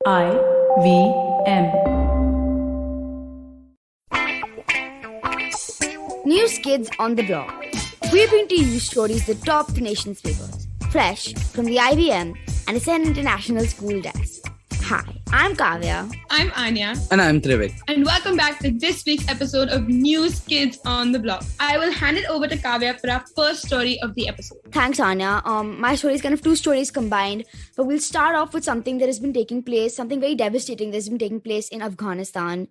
IVM. News Kids on the Block. We bring to you stories that top the nation's papers, fresh from the IVM and its international school desk. Hi, I'm Kavya. I'm Anya. And I'm Trivik. And welcome back to this week's episode of News Kids on the Block. I will hand it over to Kavya for our first story of the episode. Thanks, Anya. My story is kind of two stories combined, but we'll start off with something that has been taking place, something very devastating that's been taking place in Afghanistan.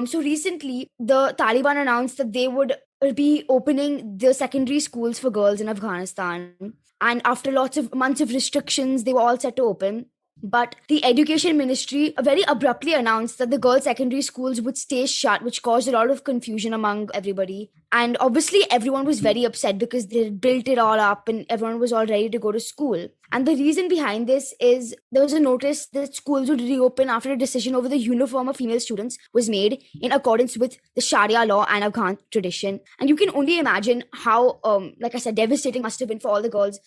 So recently, the Taliban announced that they would be opening the secondary schools for girls in Afghanistan. And after lots of months of restrictions, they were all set to open. But the education ministry very abruptly announced that the girls' secondary schools would stay shut, which caused a lot of confusion among everybody. And obviously, everyone was very upset because they had built it all up and everyone was all ready to go to school. And the reason behind this is there was a notice that schools would reopen after a decision over the uniform of female students was made in accordance with the Sharia law and Afghan tradition. And you can only imagine how, like I said, devastating must have been for all the girls.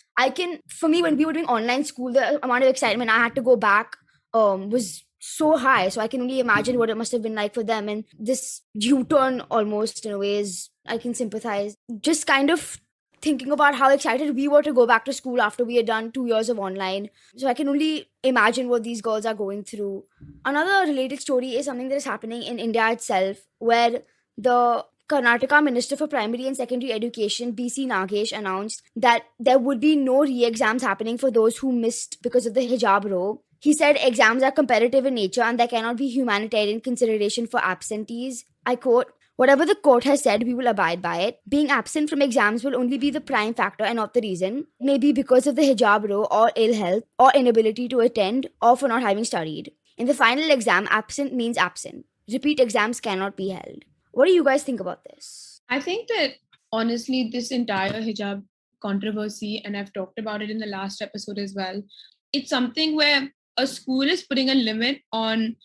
For me, when we were doing online school, the amount of excitement I had to go back was so high. So I can only imagine what it must have been like for them. And this U-turn almost in a way is, I can sympathize. Just kind of thinking about how excited we were to go back to school after we had done 2 years of online. So I can only imagine what these girls are going through. Another related story is something that is happening in India itself, where the Karnataka Minister for Primary and Secondary Education, B.C. Nagesh, announced that there would be no re-exams happening for those who missed because of the hijab row. He said exams are competitive in nature and there cannot be humanitarian consideration for absentees. I quote, "Whatever the court has said, we will abide by it. Being absent from exams will only be the prime factor and not the reason. It may be because of the hijab row or ill health or inability to attend or for not having studied. In the final exam, absent means absent. Repeat exams cannot be held." What do you guys think about this? I think that honestly, this entire hijab controversy, and I've talked about it in the last episode as well, it's something where a school is putting a limit on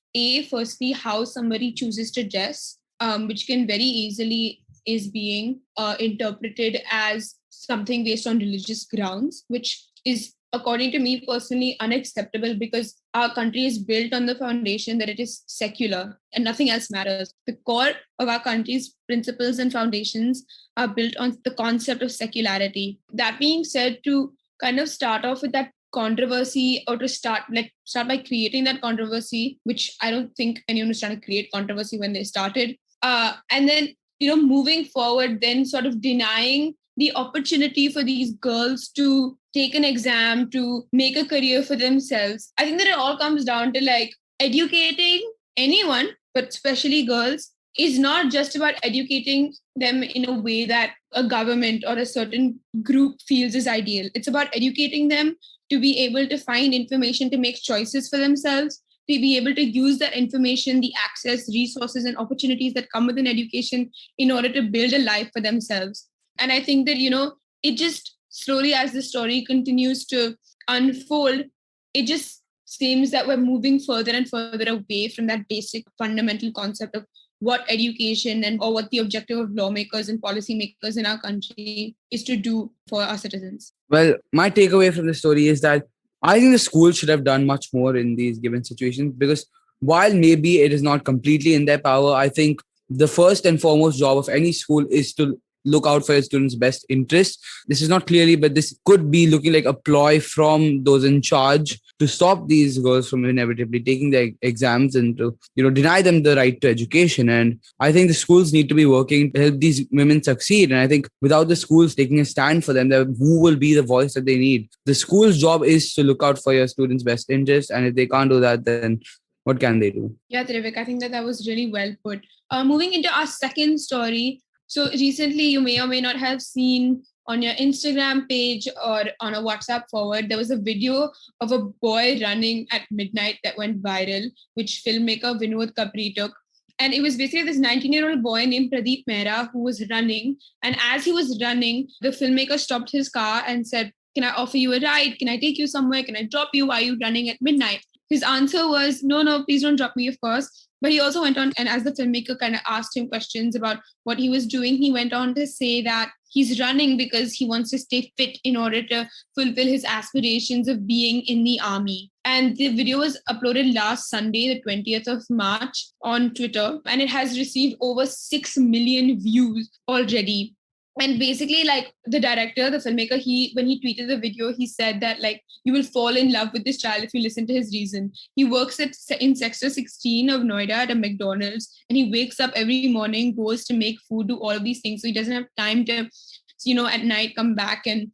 firstly, how somebody chooses to dress, which can very easily is being interpreted as something based on religious grounds, which is, according to me personally, unacceptable because our country is built on the foundation that it is secular and nothing else matters. The core of our country's principles and foundations are built on the concept of secularity. That being said, to kind of start off with that controversy or to start by creating that controversy, which I don't think anyone was trying to create controversy when they started. And then, moving forward, then sort of denying the opportunity for these girls to take an exam, to make a career for themselves. I think that it all comes down to educating anyone, but especially girls, is not just about educating them in a way that a government or a certain group feels is ideal. It's about educating them to be able to find information, to make choices for themselves, to be able to use that information, the access, resources, and opportunities that come with an education in order to build a life for themselves. And I think that, it just slowly, as the story continues to unfold, it just seems that we're moving further and further away from that basic fundamental concept of what education or what the objective of lawmakers and policymakers in our country is to do for our citizens. Well, my takeaway from the story is that I think the school should have done much more in these given situations, because while maybe it is not completely in their power, I think the first and foremost job of any school is to look out for your students' best interest. This is not clearly, but this could be looking like a ploy from those in charge to stop these girls from inevitably taking their exams and to, deny them the right to education. And I think the schools need to be working to help these women succeed. And I think without the schools taking a stand for them, who will be the voice that they need? The school's job is to look out for your students' best interest. And if they can't do that, then what can they do? Yeah, Trivik, I think that was really well put. Moving into our second story. So recently, you may or may not have seen on your Instagram page or on a WhatsApp forward, there was a video of a boy running at midnight that went viral, which filmmaker Vinod Kapri took. And it was basically this 19-year-old boy named Pradeep Mehra who was running. And as he was running, the filmmaker stopped his car and said, "Can I offer you a ride? Can I take you somewhere? Can I drop you? Why are you running at midnight?" His answer was, no, please don't drop me, of course. But he also went on, and as the filmmaker kind of asked him questions about what he was doing, he went on to say that he's running because he wants to stay fit in order to fulfill his aspirations of being in the army. And the video was uploaded last Sunday, the 20th of March, on Twitter, and it has received over 6 million views already. And basically, like, the director, the filmmaker, when he tweeted the video, he said that, like, you will fall in love with this child if you listen to his reason. He works in sector 16 of Noida at a McDonald's, and he wakes up every morning, goes to make food, do all of these things, so he doesn't have time to, at night come back and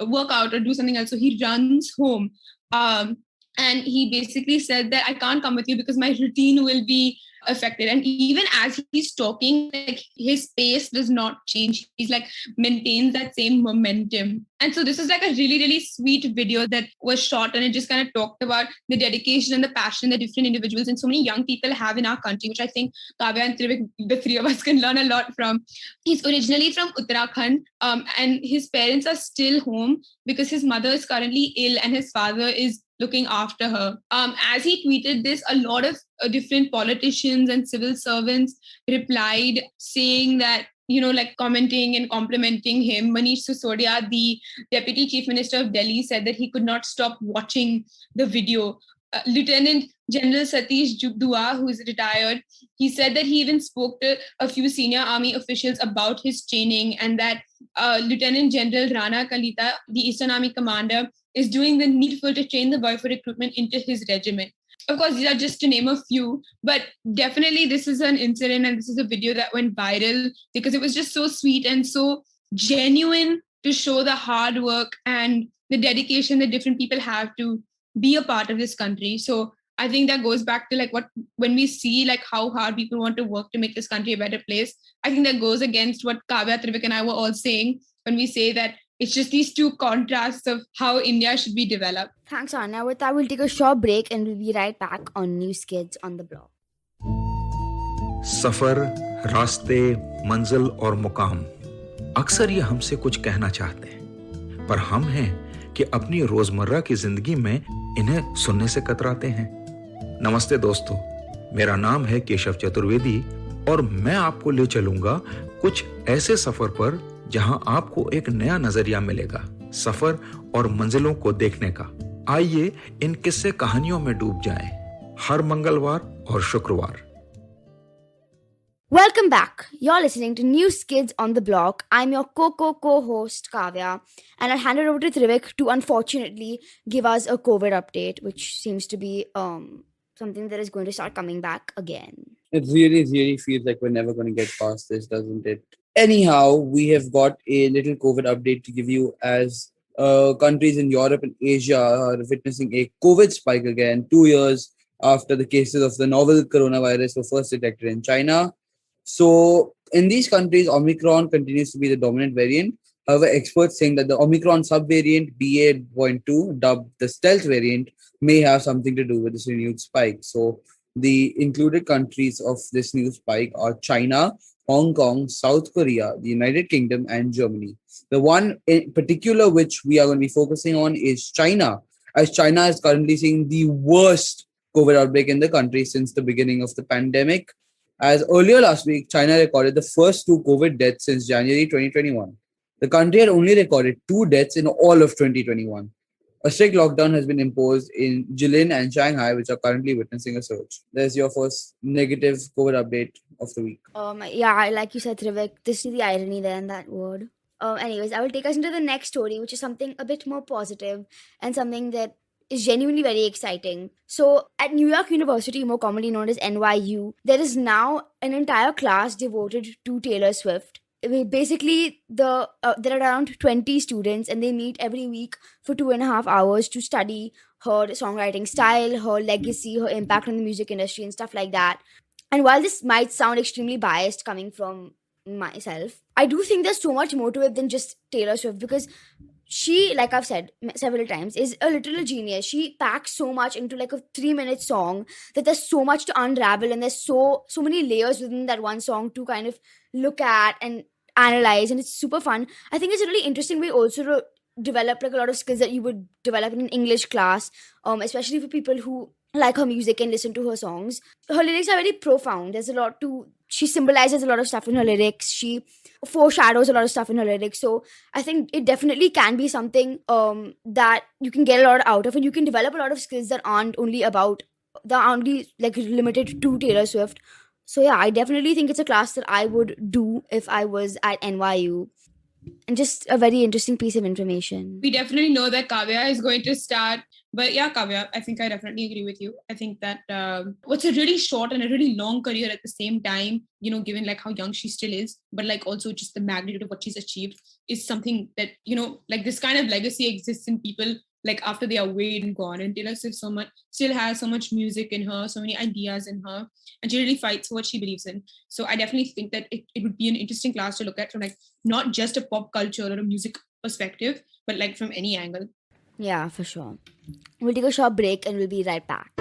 work out or do something else. So he runs home, and he basically said that I can't come with you because my routine will be affected. And even as he's talking, like, his pace does not change. He's like maintains that same momentum. And so this is like a really, really sweet video that was shot, and it just kind of talked about the dedication and the passion that different individuals and so many young people have in our country, which I think Kavya and Trivik, the three of us, can learn a lot from. He's originally from Uttarakhand, and his parents are still home because his mother is currently ill and his father is looking after her. As he tweeted this, a lot of different politicians and civil servants replied saying that, like, commenting and complimenting him. Manish Sisodia, the deputy chief minister of Delhi, said that he could not stop watching the video. Lieutenant General Satish Dua, who is retired, he said that he even spoke to a few senior army officials about his training, and that Lieutenant General Rana Kalita, the Eastern Army commander, is doing the needful to train the boy for recruitment into his regiment. Of course, these are just to name a few, but definitely this is an incident and this is a video that went viral because it was just so sweet and so genuine to show the hard work and the dedication that different people have to be a part of this country. So I think that goes back to, like, when we see, like, how hard people want to work to make this country a better place, I think that goes against what Kavya, Trivik and I were all saying when we say that it's just these two contrasts of how India should be developed. Thanks, Anya. With that, we'll take a short break and we'll be right back on News Kids on the Block. सफर, रास्ते, मंजिल और मुकाम, अक्सर ये हमसे कुछ कहना चाहते हैं, पर हम हैं कि अपनी रोजमर्रा की जिंदगी में इन्हें सुनने से कतराते हैं। नमस्ते दोस्तों, मेरा नाम है केशव चतुर्वेदी और मैं आपको ले चलूंगा कुछ ऐसे सफर पर जहां आपको एक नया नजरिया मिलेगा, सफर और मंजिलों को देखने का। आइए इन किस्से कहानियों में डूब जाएं, हर मंगलवार और शुक्रवार। Welcome back. You're listening to News Kids on the Block. I'm your co-host Kavya, and I'll hand it over to Trivik to unfortunately give us a COVID update, which seems to be something that is going to start coming back again. It really, really feels like we're never going to get past this, doesn't it? Anyhow, we have got a little COVID update to give you as countries in Europe and Asia are witnessing a COVID spike again 2 years after the cases of the novel coronavirus were first detected in China. So in these countries, Omicron continues to be the dominant variant. However, experts saying that the Omicron subvariant BA.2, dubbed the stealth variant, may have something to do with this renewed spike. So the included countries of this new spike are China, Hong Kong, South Korea, the United Kingdom, and Germany. The one in particular which we are going to be focusing on is China, as China is currently seeing the worst COVID outbreak in the country since the beginning of the pandemic. As earlier last week, China recorded the first 2 COVID deaths since January 2021. The country had only recorded 2 deaths in all of 2021. A strict lockdown has been imposed in Jilin and Shanghai, which are currently witnessing a surge. There's your first negative COVID update of the week. Yeah, like you said, Trivik, this is the irony there in that word. Anyways, I will take us into the next story, which is something a bit more positive and something that is genuinely very exciting. So, at New York University, more commonly known as NYU, there is now an entire class devoted to Taylor Swift. Basically, there are around 20 students, and they meet every week for 2.5 hours to study her songwriting style, her legacy, her impact on the music industry, and stuff like that. And while this might sound extremely biased coming from myself, I do think there's so much more to it than just Taylor Swift, because she, like I've said several times, is a literal genius. She packs so much into like a 3-minute song that there's so much to unravel, and there's so many layers within that one song to kind of look at and analyze, and it's super fun. I think it's a really interesting way also to develop like a lot of skills that you would develop in an English class, especially for people who like her music and listen to her songs. Her lyrics are very profound. There's a lot to she symbolizes a lot of stuff in her lyrics. She foreshadows a lot of stuff in her lyrics. So I think it definitely can be something that you can get a lot out of, and you can develop a lot of skills that aren't only like limited to Taylor Swift. So yeah, I definitely think it's a class that I would do if I was at NYU. And just a very interesting piece of information. We definitely know that Kavya is going to start. But yeah, Kavya, I think I definitely agree with you. I think that what's a really short and a really long career at the same time, you know, given like how young she still is, but like also just the magnitude of what she's achieved is something that, you know, like this kind of legacy exists in people like after they are way and gone. And Taylor Swift still has so much music in her, so many ideas in her, and she really fights for what she believes in. So I definitely think that it would be an interesting class to look at from like not just a pop culture or a music perspective, but like from any angle. Yeah, for sure. We'll take a short break and we'll be right back.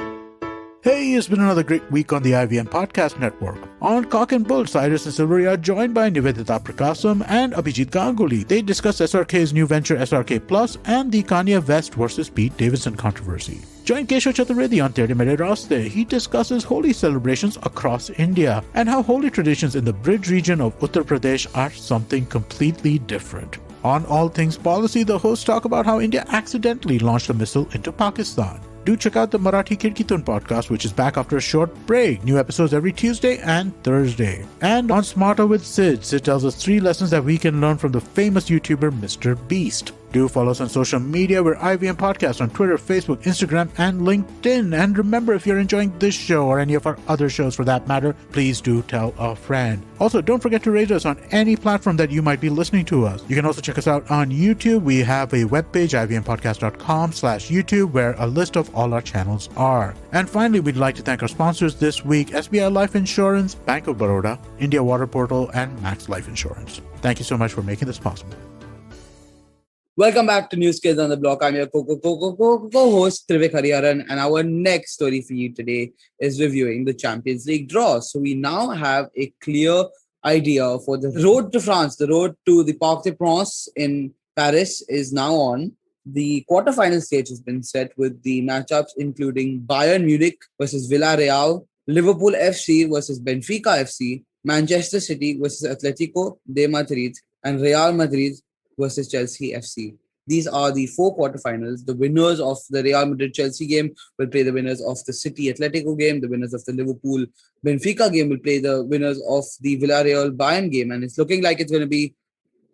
Hey, it's been another great week on the IVM Podcast Network. On Cock and Bull, Cyrus and Silvery are joined by Nivedita Prakasam and Abhijit Ganguly. They discuss SRK's new venture SRK Plus and the Kanye West versus Pete Davidson controversy. Join Keshav Chaturvedi on Tere Mere Raste. He discusses Holi celebrations across India and how Holi traditions in the Bridge region of Uttar Pradesh are something completely different. On All Things Policy, the hosts talk about how India accidentally launched a missile into Pakistan. Do check out the Marathi Kirkitun podcast, which is back after a short break. New episodes every Tuesday and Thursday. And on Smarter with Sid tells us 3 lessons that we can learn from the famous YouTuber Mr. Beast. Do follow us on social media. We're IVM Podcasts on Twitter, Facebook, Instagram, and LinkedIn. And remember, if you're enjoying this show or any of our other shows for that matter, please do tell a friend. Also, don't forget to rate us on any platform that you might be listening to us. You can also check us out on YouTube. We have a webpage, ivmpodcast.com/YouTube, where a list of all our channels are. And finally, we'd like to thank our sponsors this week, SBI Life Insurance, Bank of Baroda, India Water Portal, and Max Life Insurance. Thank you so much for making this possible. Welcome back to News Kids on the Block. I'm your co-host Trivik Hariharan, and our next story for you today is reviewing the Champions League draw. So we now have a clear idea for the road to France. The road to the Parc des Princes in Paris is now on. The quarterfinal stage has been set with the matchups including Bayern Munich versus Villarreal, Liverpool FC versus Benfica FC, Manchester City versus Atletico de Madrid, and Real Madrid versus Chelsea FC. These are the 4 quarterfinals. The winners of the Real Madrid-Chelsea game will play the winners of the City-Atletico game. The winners of the Liverpool-Benfica game will play the winners of the Villarreal-Bayern game. And it's looking like it's going to be...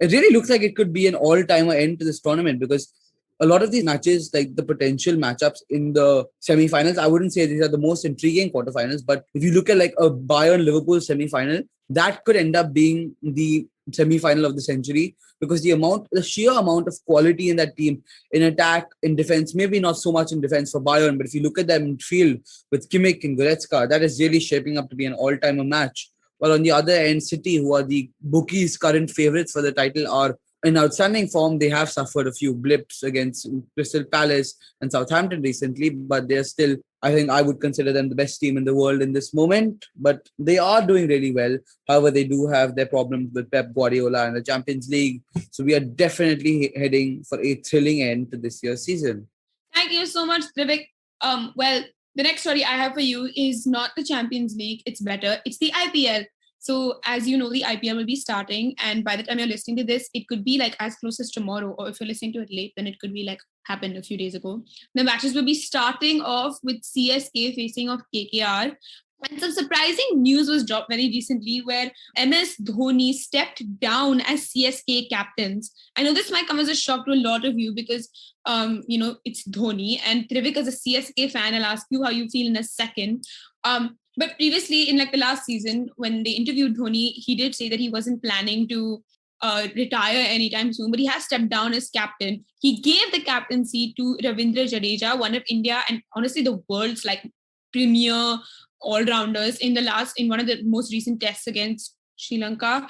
It really looks like it could be an all-timer end to this tournament because a lot of these matches, like the potential matchups in the semi-finals, I wouldn't say these are the most intriguing quarterfinals, but if you look at like a Bayern-Liverpool semi-final, that could end up being the semi-final of the century because the sheer amount of quality in that team, in attack, in defense, maybe not so much in defense for Bayern, but if you look at them in field with Kimmich and Goretzka, that is really shaping up to be an all-timer match. While on the other end, City, who are the bookies' current favourites for the title, are in outstanding form. They have suffered a few blips against Crystal Palace and Southampton recently, but they're still, I think I would consider them the best team in the world in this moment. But they are doing really well. However, they do have their problems with Pep Guardiola and the Champions League. So we are definitely heading for a thrilling end to this year's season. Thank you so much, Trivik. Well, the next story I have for you is not the Champions League. It's better. It's the IPL. So as you know, the IPL will be starting. And by the time you're listening to this, it could be like as close as tomorrow. Or if you're listening to it late, then it could be like happened a few days ago. The matches will be starting off with CSK facing off KKR. And some surprising news was dropped very recently where MS Dhoni stepped down as CSK captains. I know this might come as a shock to a lot of you because, it's Dhoni. And Trivik, as a CSK fan, I'll ask you how you feel in a second. But previously, in like the last season, when they interviewed Dhoni, he did say that he wasn't planning to retire anytime soon, but he has stepped down as captain. He gave the captaincy to Ravindra Jadeja, one of India and honestly the world's like premier all-rounders in one of the most recent tests against Sri Lanka.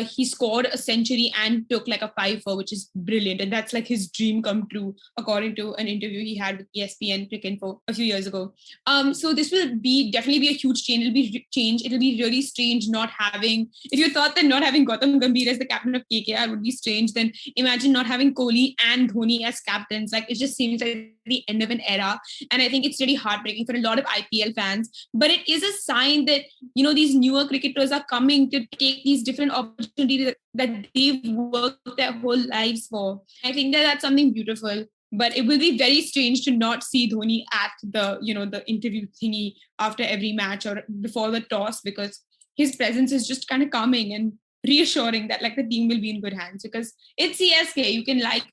he scored a century and took like a 5-4, which is brilliant. And that's like his dream come true, according to an interview he had with ESPN Cricinfo a few years ago. So this will definitely be a huge change. It'll be really strange not having, if you thought that not having Gautam Gambhir as the captain of KKR would be strange, then imagine not having Kohli and Dhoni as captains. Like, it just seems like the end of an era. And I think it's really heartbreaking for a lot of IPL fans. But it is a sign that, you know, these newer cricketers are coming to take these different opportunities that they've worked their whole lives for. I think that that's something beautiful. But it will be very strange to not see Dhoni at the, you know, the interview thingy after every match or before the toss, because his presence is just kind of calming and reassuring that like the team will be in good hands, because it's CSK.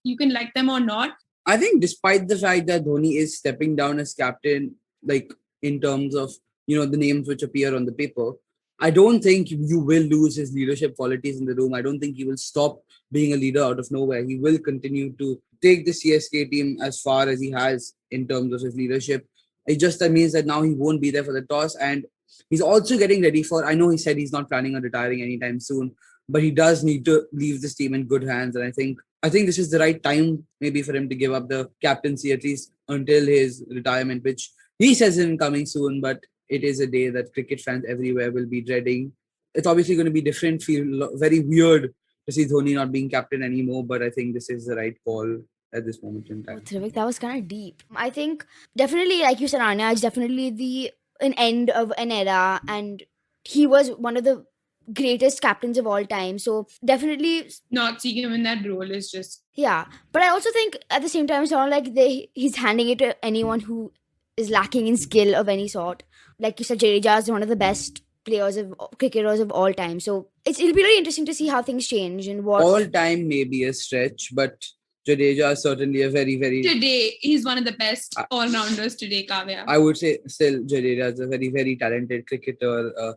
You can like them or not. I think despite the fact that Dhoni is stepping down as captain, like in terms of, you know, the names which appear on the paper, I don't think you will lose his leadership qualities in the room. I don't think he will stop being a leader out of nowhere. He will continue to take the CSK team as far as he has in terms of his leadership. It just means that now he won't be there for the toss, and he's also getting ready for, I know he said he's not planning on retiring anytime soon, but he does need to leave this team in good hands. And I think this is the right time maybe for him to give up the captaincy, at least until his retirement, which he says isn't coming soon, but it is a day that cricket fans everywhere will be dreading. It's obviously going to be different, feel very weird to see Dhoni not being captain anymore, but I think this is the right call at this moment in time. Trivik, that was kind of deep. I think definitely, like you said, Anya, it's definitely an end of an era, and he was one of the greatest captains of all time. So definitely not seeing him in that role is just... Yeah. But I also think at the same time, it's not like he's handing it to anyone who is lacking in skill of any sort. Like you said, Jadeja is one of the best cricketers of all time. So it'll be really interesting to see how things change and what... All time may be a stretch, but Jadeja is certainly a very, very... Today, he's one of the best all-rounders today, Kavya. I would say still Jadeja is a very, very talented cricketer.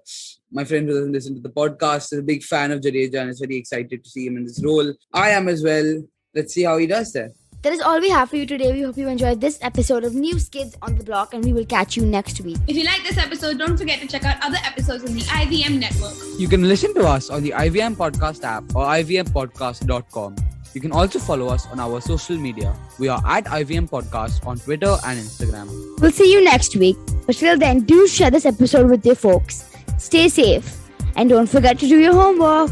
My friend who doesn't listen to the podcast is a big fan of Jadeja and is very excited to see him in this role. I am as well. Let's see how he does there. That is all we have for you today. We hope you enjoyed this episode of News Kids on the Block, and we will catch you next week. If you like this episode, don't forget to check out other episodes on the IVM network. You can listen to us on the IVM Podcast app or ivmpodcast.com. You can also follow us on our social media. We are at IVM Podcast on Twitter and Instagram. We'll see you next week. But till then, do share this episode with your folks. Stay safe. And don't forget to do your homework.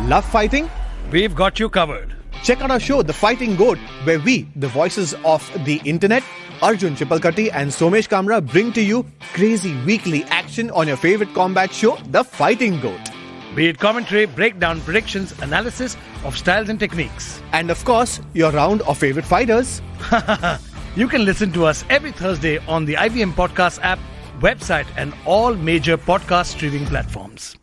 Love fighting? We've got you covered. Check out our show, The Fighting Goat, where we, the voices of the internet, Arjun Chipalkatti and Somesh Kamra, bring to you crazy weekly action on your favorite combat show, The Fighting Goat. Be it commentary, breakdown, predictions, analysis of styles and techniques. And of course, your round of favorite fighters. You can listen to us every Thursday on the IVM Podcast app, website, and all major podcast streaming platforms.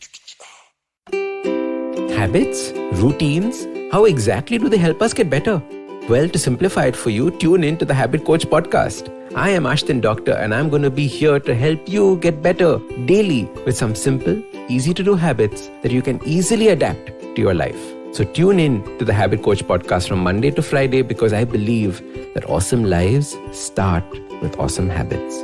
Habits? Routines? How exactly do they help us get better? Well, to simplify it for you, tune in to the Habit Coach podcast. I am Ashton Doctor, and I'm going to be here to help you get better daily with some simple, easy-to-do habits that you can easily adapt to your life. So tune in to the Habit Coach podcast from Monday to Friday, because I believe that awesome lives start with awesome habits.